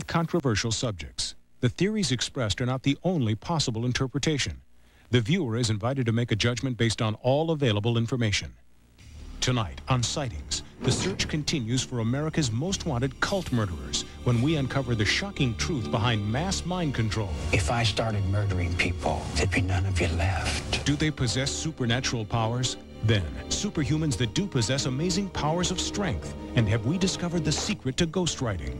Controversial subjects. The theories expressed are not the only possible interpretation. The viewer is invited to make a judgment based on all available information. Tonight on Sightings, the search continues for America's most wanted cult murderers when we uncover the shocking truth behind mass mind control. If I started murdering people, there'd be none of you left. Do they possess supernatural powers? Then, superhumans that do possess amazing powers of strength. And have we discovered the secret to ghostwriting?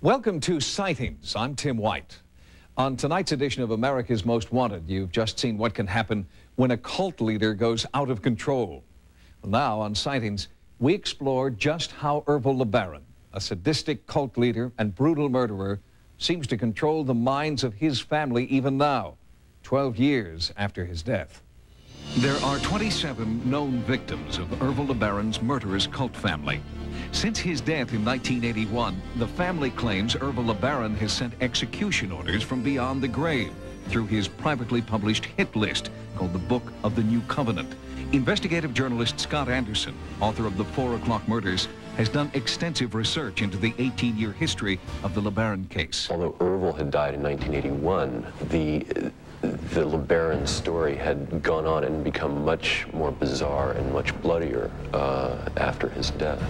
Welcome to Sightings. I'm Tim White. On tonight's edition of America's Most Wanted, you've just seen what can happen when a cult leader goes out of control. Now on Sightings, we explore just how Ervil LeBaron, a sadistic cult leader and brutal murderer, seems to control the minds of his family even now, 12 years after his death. There are 27 known victims of Ervil LeBaron's murderous cult family. Since his death in 1981, the family claims Ervil LeBaron has sent execution orders from beyond the grave through his privately published hit list called the Book of the New Covenant. Investigative journalist Scott Anderson, author of the 4 O'Clock Murders, has done extensive research into the 18-year history of the LeBaron case. Although Ervil had died in 1981, the LeBaron story had gone on and become much more bizarre and much bloodier after his death.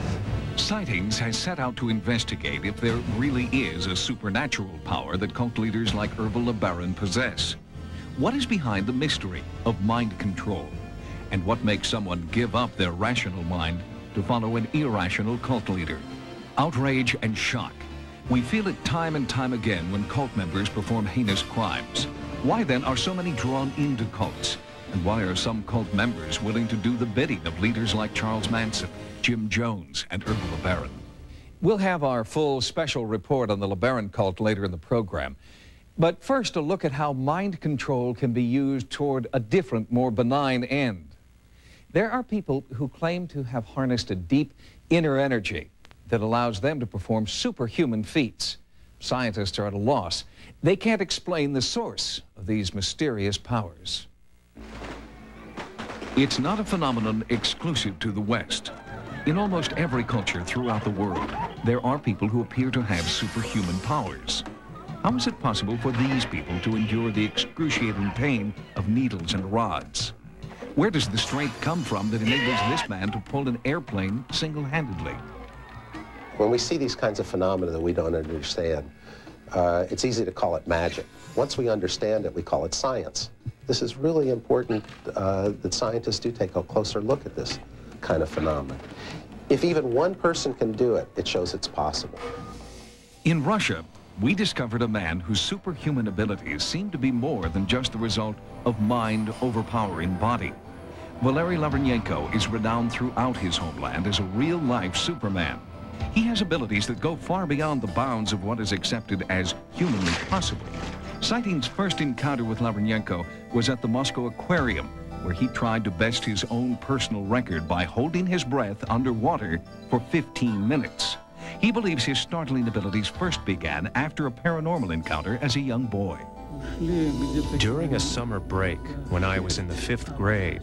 Sightings has set out to investigate if there really is a supernatural power that cult leaders like Ervil LeBaron possess. What is behind the mystery of mind control? And what makes someone give up their rational mind to follow an irrational cult leader? Outrage and shock. We feel it time and time again when cult members perform heinous crimes. Why then are so many drawn into cults? And why are some cult members willing to do the bidding of leaders like Charles Manson, Jim Jones, and Ervil LeBaron? We'll have our full special report on the LeBaron cult later in the program. But first, a look at how mind control can be used toward a different, more benign end. There are people who claim to have harnessed a deep inner energy that allows them to perform superhuman feats. Scientists are at a loss. They can't explain the source of these mysterious powers. It's not a phenomenon exclusive to the West. In almost every culture throughout the world, there are people who appear to have superhuman powers. How is it possible for these people to endure the excruciating pain of needles and rods? Where does the strength come from that enables this man to pull an airplane single-handedly? When we see these kinds of phenomena that we don't understand, it's easy to call it magic. Once we understand it, we call it science. This is really important that scientists do take a closer look at this kind of phenomenon. If even one person can do it, it shows it's possible. In Russia, we discovered a man whose superhuman abilities seem to be more than just the result of mind overpowering body. Valery Lavrenyenko is renowned throughout his homeland as a real-life Superman. He has abilities that go far beyond the bounds of what is accepted as humanly possible. Sightings' first encounter with Lavrenyenko was at the Moscow Aquarium, where he tried to best his own personal record by holding his breath underwater for 15 minutes. He believes his startling abilities first began after a paranormal encounter as a young boy. During a summer break, when I was in the 5th grade,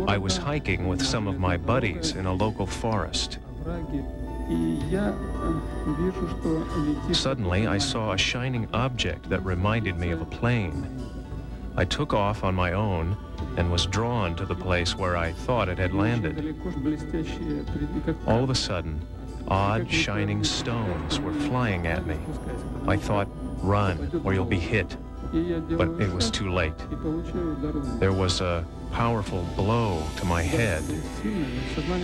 I was hiking with some of my buddies in a local forest. Suddenly, I saw a shining object that reminded me of a plane. I took off on my own and was drawn to the place where I thought it had landed. All of a sudden, odd shining stones were flying at me. I thought, run or you'll be hit. But it was too late. There was a powerful blow to my head,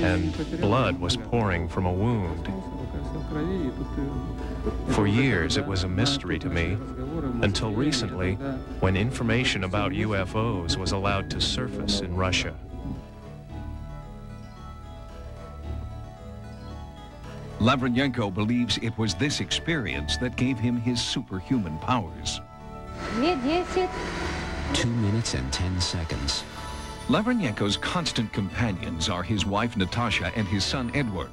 and blood was pouring from a wound. For years, it was a mystery to me, until recently, when information about UFOs was allowed to surface in Russia. Lavrenyenko believes it was this experience that gave him his superhuman powers. 2 minutes and 10 seconds. Lavrenyenko's constant companions are his wife Natasha and his son Edward.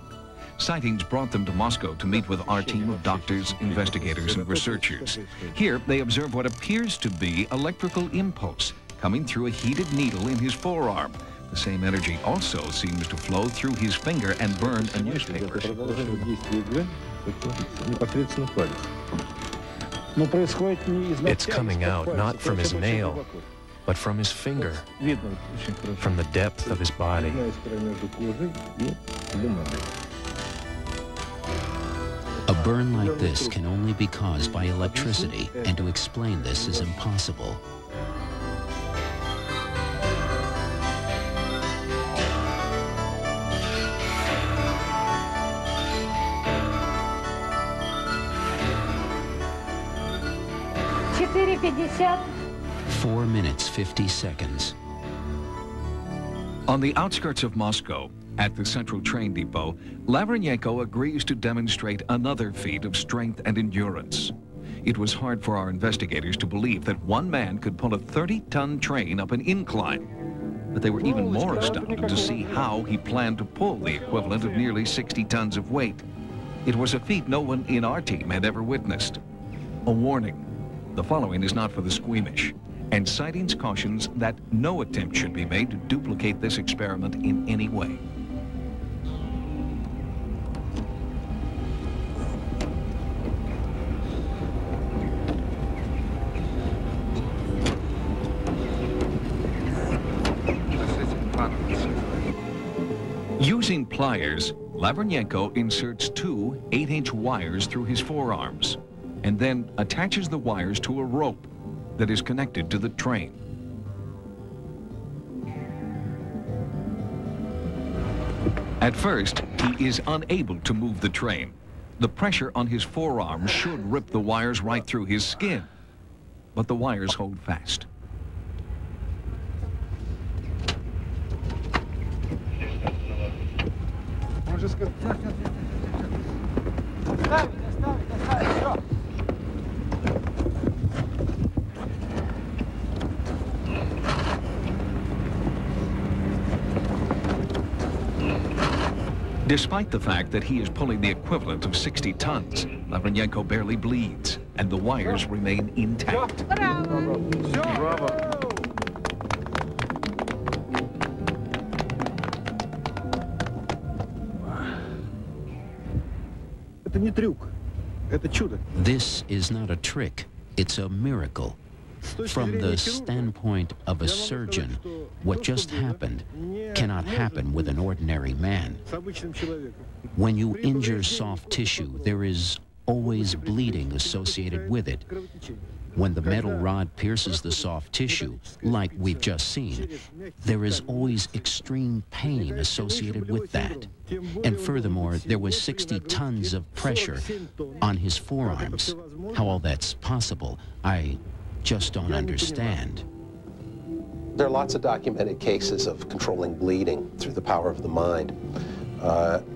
Sightings brought them to Moscow to meet with our team of doctors, investigators, and researchers. Here, they observe what appears to be electrical impulse coming through a heated needle in his forearm. The same energy also seems to flow through his finger and burn a newspaper. It's coming out not from his nail, but from his finger, from the depth of his body. A burn like this can only be caused by electricity, and to explain this is impossible. $4:50. 4 minutes, 50 seconds. On the outskirts of Moscow, at the central train depot, Lavrenyenko agrees to demonstrate another feat of strength and endurance. It was hard for our investigators to believe that one man could pull a 30-ton train up an incline. But they were even more astounded to see how he planned to pull the equivalent of nearly 60 tons of weight. It was a feat no one in our team had ever witnessed. A warning: the following is not for the squeamish, and Sightings cautions that no attempt should be made to duplicate this experiment in any way. Using pliers, Lavrenyenko inserts 2 8-inch wires through his forearms and then attaches the wires to a rope that is connected to the train. At first, he is unable to move the train. The pressure on his forearm should rip the wires right through his skin, but the wires hold fast. Despite the fact that he is pulling the equivalent of 60 tons, Lavrenyenko barely bleeds, and the wires remain intact. This is not a trick, it's a miracle. From the standpoint of a surgeon, what just happened cannot happen with an ordinary man. When you injure soft tissue, there is always bleeding associated with it. When the metal rod pierces the soft tissue, like we've just seen, there is always extreme pain associated with that. And furthermore, there was 60 tons of pressure on his forearms. How all that's possible, I just don't understand. There are lots of documented cases of controlling bleeding through the power of the mind.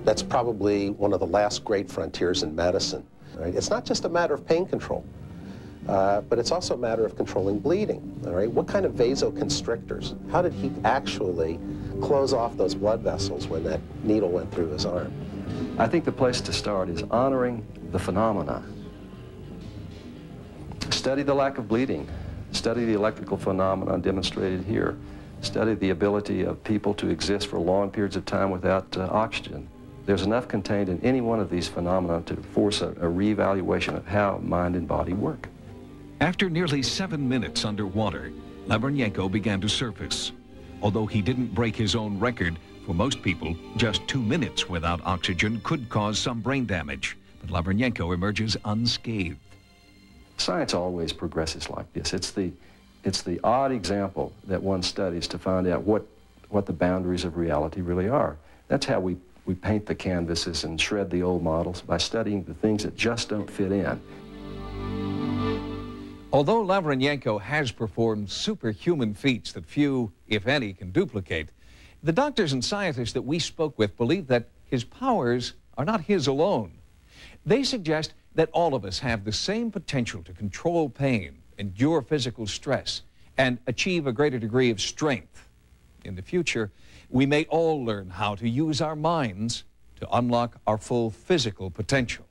That's probably one of the last great frontiers in medicine. Right? It's not just a matter of pain control, but it's also a matter of controlling bleeding. All right? What kind of vasoconstrictors? How did he actually close off those blood vessels when that needle went through his arm? I think the place to start is honoring the phenomena. Study the lack of bleeding. Study the electrical phenomena demonstrated here. Study the ability of people to exist for long periods of time without oxygen. There's enough contained in any one of these phenomena to force a reevaluation of how mind and body work. After nearly 7 minutes underwater, Lavrenyenko began to surface. Although he didn't break his own record, for most people, just 2 minutes without oxygen could cause some brain damage. But Lavrenyenko emerges unscathed. Science always progresses like this. It's the odd example that one studies to find out what the boundaries of reality really are. That's how we paint the canvases and shred the old models, by studying the things that just don't fit in. Although Lavrenyenko has performed superhuman feats that few, if any, can duplicate, the doctors and scientists that we spoke with believe that his powers are not his alone. They suggest that all of us have the same potential to control pain, endure physical stress, and achieve a greater degree of strength. In the future, we may all learn how to use our minds to unlock our full physical potential.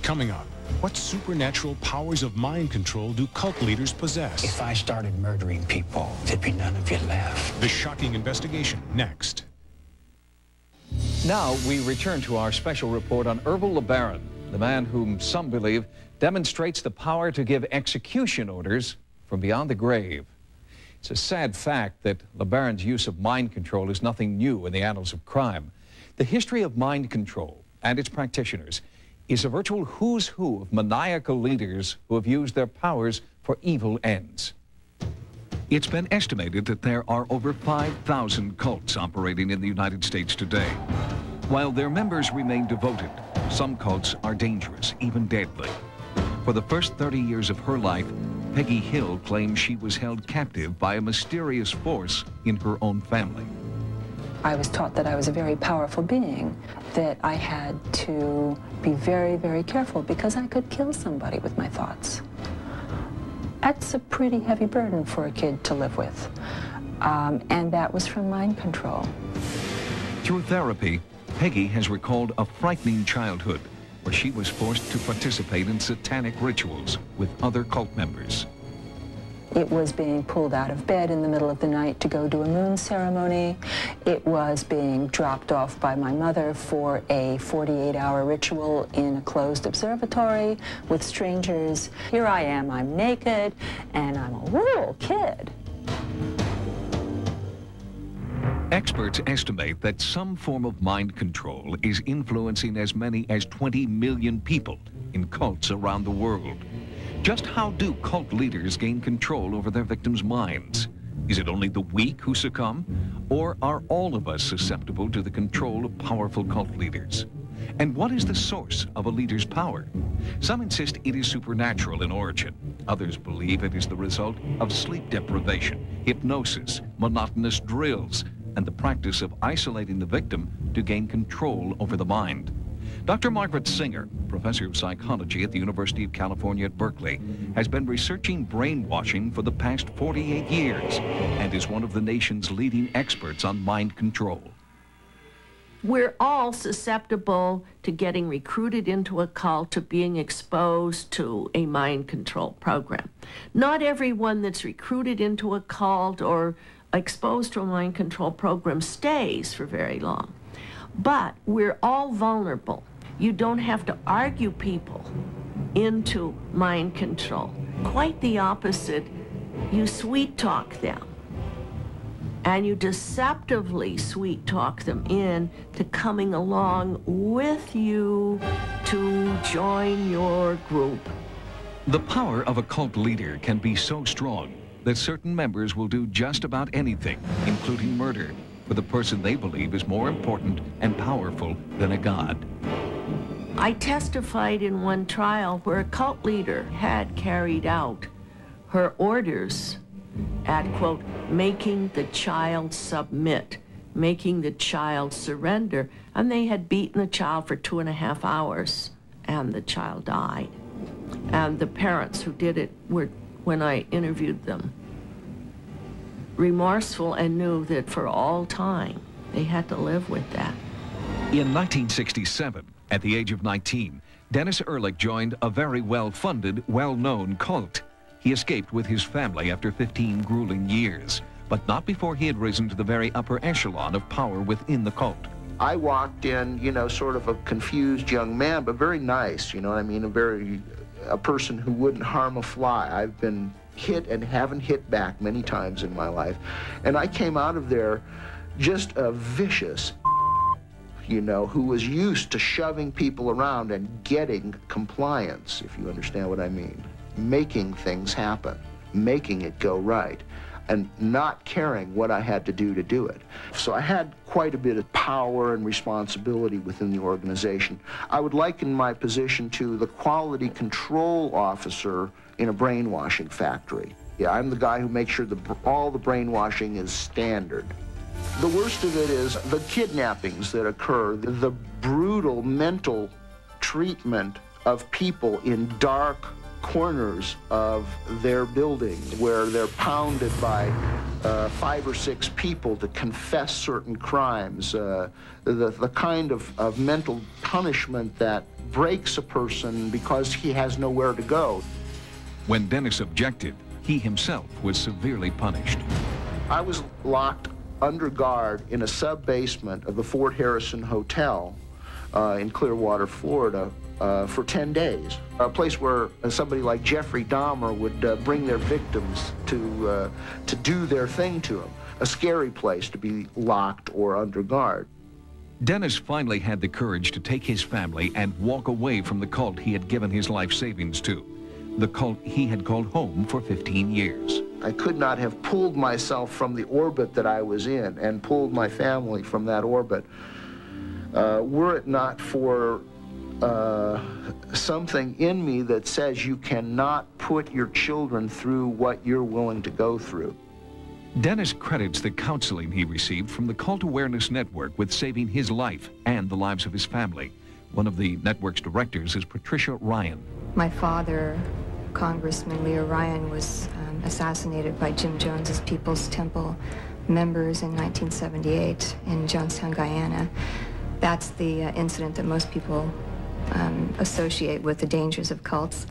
Coming up, what supernatural powers of mind control do cult leaders possess? If I started murdering people, there'd be none of you left. The shocking investigation, next. Now we return to our special report on Ervil LeBaron, the man whom some believe demonstrates the power to give execution orders from beyond the grave. It's a sad fact that LeBaron's use of mind control is nothing new in the annals of crime. The history of mind control and its practitioners is a virtual who's who of maniacal leaders who have used their powers for evil ends. It's been estimated that there are over 5,000 cults operating in the United States today. While their members remain devoted, some cults are dangerous, even deadly. For the first 30 years of her life, Peggy Hill claims she was held captive by a mysterious force in her own family. I was taught that I was a very powerful being, that I had to be very, very careful because I could kill somebody with my thoughts. That's a pretty heavy burden for a kid to live with. And that was from mind control. Through therapy, Peggy has recalled a frightening childhood where she was forced to participate in satanic rituals with other cult members. It was being pulled out of bed in the middle of the night to go do a moon ceremony. It was being dropped off by my mother for a 48-hour ritual in a closed observatory with strangers. Here I am, I'm naked, and I'm a little kid. Experts estimate that some form of mind control is influencing as many as 20 million people in cults around the world. Just how do cult leaders gain control over their victims' minds? Is it only the weak who succumb? Or are all of us susceptible to the control of powerful cult leaders? And what is the source of a leader's power? Some insist it is supernatural in origin. Others believe it is the result of sleep deprivation, hypnosis, monotonous drills, and the practice of isolating the victim to gain control over the mind. Dr. Margaret Singer, professor of psychology at the University of California at Berkeley, has been researching brainwashing for the past 48 years and is one of the nation's leading experts on mind control. We're all susceptible to getting recruited into a cult, to being exposed to a mind control program. Not everyone that's recruited into a cult or exposed to a mind control program stays for very long. But we're all vulnerable. You don't have to argue people into mind control. Quite the opposite. You sweet talk them. And you deceptively sweet talk them in to coming along with you to join your group. The power of a cult leader can be so strong that certain members will do just about anything, including murder, for the person they believe is more important and powerful than a god. I testified in one trial where a cult leader had carried out her orders at, quote, making the child submit, making the child surrender, and they had beaten the child for 2.5 hours, and the child died. And the parents who did it were, when I interviewed them, remorseful and knew that for all time they had to live with that. In 1967, at the age of 19, Dennis Ehrlich joined a very well-funded, well-known cult. He escaped with his family after 15 grueling years, but not before he had risen to the very upper echelon of power within the cult. I walked in, you know, sort of a confused young man, but very nice, you know what I mean? A person who wouldn't harm a fly. I've been hit and haven't hit back many times in my life. And I came out of there just a vicious, you know, who was used to shoving people around and getting compliance, if you understand what I mean. Making things happen, making it go right, and not caring what I had to do it. So I had quite a bit of power and responsibility within the organization. I would liken my position to the quality control officer in a brainwashing factory. Yeah, I'm the guy who makes sure all the brainwashing is standard. The worst of it is the kidnappings that occur, the brutal mental treatment of people in dark corners of their building where they're pounded by 5 or 6 people to confess certain crimes, the kind of mental punishment that breaks a person because he has nowhere to go. When Dennis objected, he himself was severely punished. I was locked under guard in a sub-basement of the Fort Harrison Hotel in Clearwater, Florida, for 10 days. A place where somebody like Jeffrey Dahmer would bring their victims to do their thing to them. A scary place to be locked or under guard. Dennis finally had the courage to take his family and walk away from the cult he had given his life savings to. The cult he had called home for 15 years. I could not have pulled myself from the orbit that I was in and pulled my family from that orbit were it not for something in me that says you cannot put your children through what you're willing to go through. Dennis credits the counseling he received from the Cult Awareness Network with saving his life and the lives of his family. One of the network's directors is Patricia Ryan. My father, Congressman Leo Ryan, was assassinated by Jim Jones's People's Temple members in 1978 in Jonestown, Guyana. That's the incident that most people associate with the dangers of cults.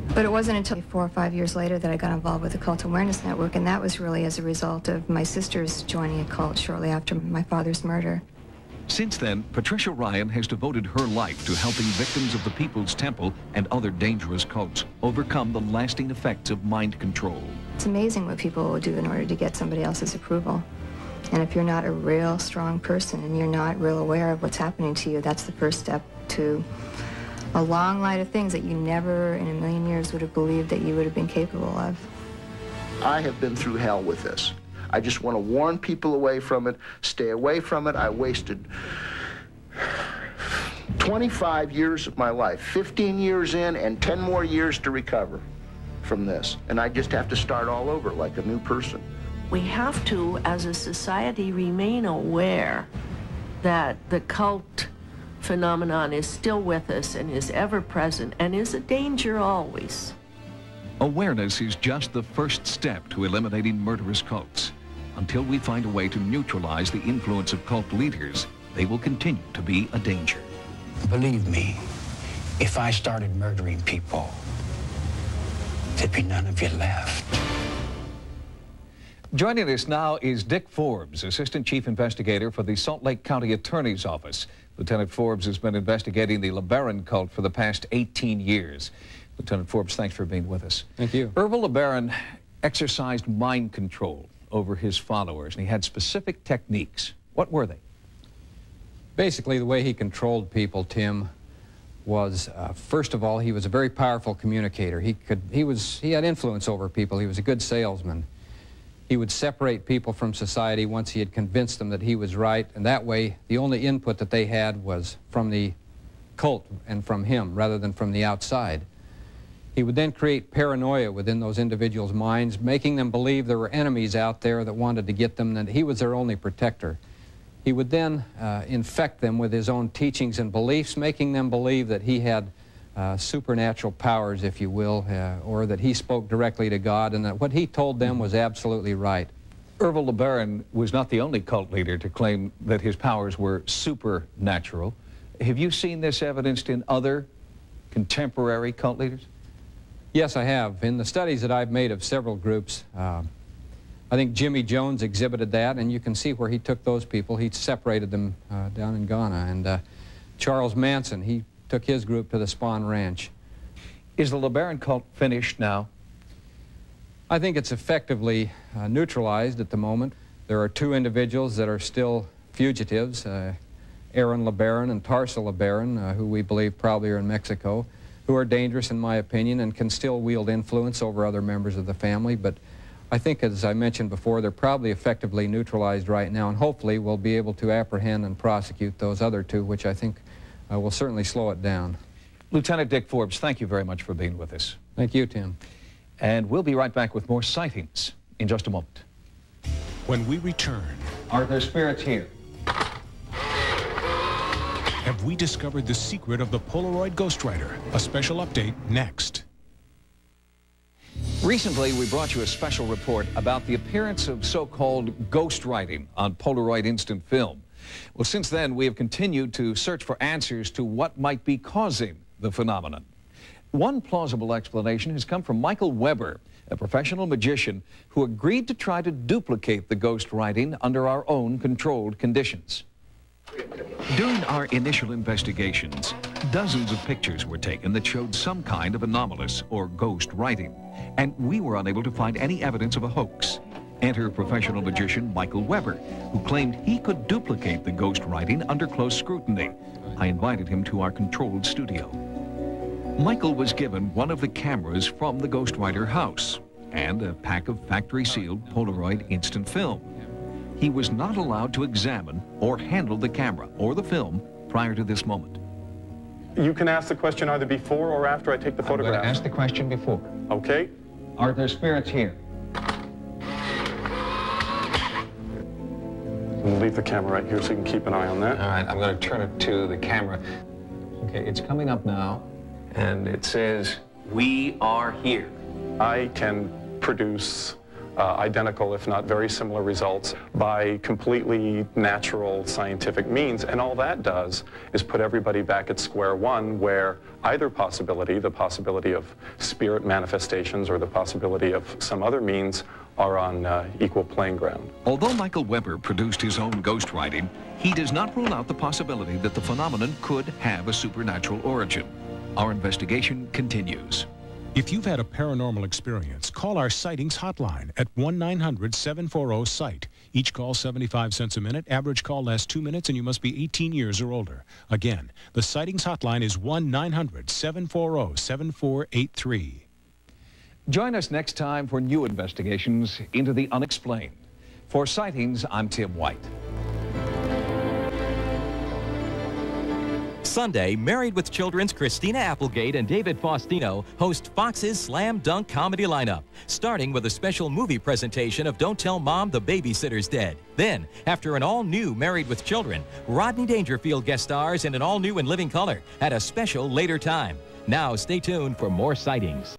But it wasn't until 4 or 5 years later that I got involved with the Cult Awareness Network, and that was really as a result of my sisters joining a cult shortly after my father's murder. Since then, Patricia Ryan has devoted her life to helping victims of the People's Temple and other dangerous cults overcome the lasting effects of mind control. It's amazing what people will do in order to get somebody else's approval. And if you're not a real strong person and you're not real aware of what's happening to you, that's the first step to a long line of things that you never in a million years would have believed that you would have been capable of. I have been through hell with this. I just want to warn people away from it, stay away from it. I wasted 25 years of my life, 15 years in and 10 more years to recover from this. And I just have to start all over like a new person. We have to, as a society, remain aware that the cult phenomenon is still with us and is ever present and is a danger always. Awareness is just the first step to eliminating murderous cults. Until we find a way to neutralize the influence of cult leaders, they will continue to be a danger. Believe me, if I started murdering people, there'd be none of you left. Joining us now is Dick Forbes, Assistant Chief Investigator for the Salt Lake County Attorney's Office. Lieutenant Forbes has been investigating the LeBaron cult for the past 18 years. Lieutenant Forbes, thanks for being with us. Thank you. Ervil LeBaron exercised mind control over his followers, and he had specific techniques. What were they? Basically, the way he controlled people, Tim, was, first of all, he was a very powerful communicator. He had influence over people. He was a good salesman. He would separate people from society once he had convinced them that he was right, and that way the only input that they had was from the cult and from him rather than from the outside. He would then create paranoia within those individuals' minds, making them believe there were enemies out there that wanted to get them, and that he was their only protector. He would then infect them with his own teachings and beliefs, making them believe that he had supernatural powers, if you will, or that he spoke directly to God, and that what he told them was absolutely right. Ervil LeBaron was not the only cult leader to claim that his powers were supernatural. Have you seen this evidenced in other contemporary cult leaders? Yes, I have. In the studies that I've made of several groups, I think Jimmy Jones exhibited that, and you can see where he took those people. He separated them down in Ghana. And Charles Manson, he took his group to the Spahn Ranch. Is the LeBaron cult finished now? I think it's effectively neutralized at the moment. There are 2 individuals that are still fugitives, Aaron LeBaron and Tarsa LeBaron, who we believe probably are in Mexico, who are dangerous in my opinion and can still wield influence over other members of the family. But I think, as I mentioned before, they're probably effectively neutralized right now, and hopefully we'll be able to apprehend and prosecute those other 2, which I think will certainly slow it down. Lieutenant Dick Forbes, thank you very much for being with us. Thank you, Tim. And we'll be right back with more sightings in just a moment. When we return, Are there spirits here? Have we discovered the secret of the Polaroid ghostwriter? A special update next. Recently, we brought you a special report about the appearance of so-called ghostwriting on Polaroid instant film. Well, since then, we have continued to search for answers to what might be causing the phenomenon. One plausible explanation has come from Michael Weber, a professional magician who agreed to try to duplicate the ghostwriting under our own controlled conditions. During our initial investigations, dozens of pictures were taken that showed some kind of anomalous or ghost writing, and we were unable to find any evidence of a hoax. Enter professional magician Michael Weber, who claimed he could duplicate the ghost writing under close scrutiny. I invited him to our controlled studio. Michael was given one of the cameras from the ghostwriter house and a pack of factory-sealed Polaroid instant film. He was not allowed to examine or handle the camera or the film prior to this moment. You can ask the question either before or after I take the photograph. I'm going to ask the question before. Okay. Are there spirits here? We'll leave the camera right here so you can keep an eye on that. All right, I'm going to turn it to the camera. Okay, it's coming up now, and it says, "We are here." I can produce identical, if not very similar results by completely natural scientific means, and all that does is put everybody back at square one, where either possibility, the possibility of spirit manifestations or the possibility of some other means, are on equal playing ground. Although Michael Weber produced his own ghostwriting, he does not rule out the possibility that the phenomenon could have a supernatural origin. Our investigation continues. If you've had a paranormal experience, call our Sightings hotline at 1-900-740-SIGHT. Each call 75 cents a minute. Average call lasts 2 minutes, and you must be 18 years or older. Again, the Sightings hotline is 1-900-740-7483. Join us next time for new investigations into the unexplained. For Sightings, I'm Tim White. Sunday, Married with Children's Christina Applegate and David Faustino host Fox's Slam Dunk comedy lineup, starting with a special movie presentation of Don't Tell Mom the Babysitter's Dead. Then, after an all-new Married with Children, Rodney Dangerfield guest stars in an all-new and living color at a special later time. Now, stay tuned for more Sightings.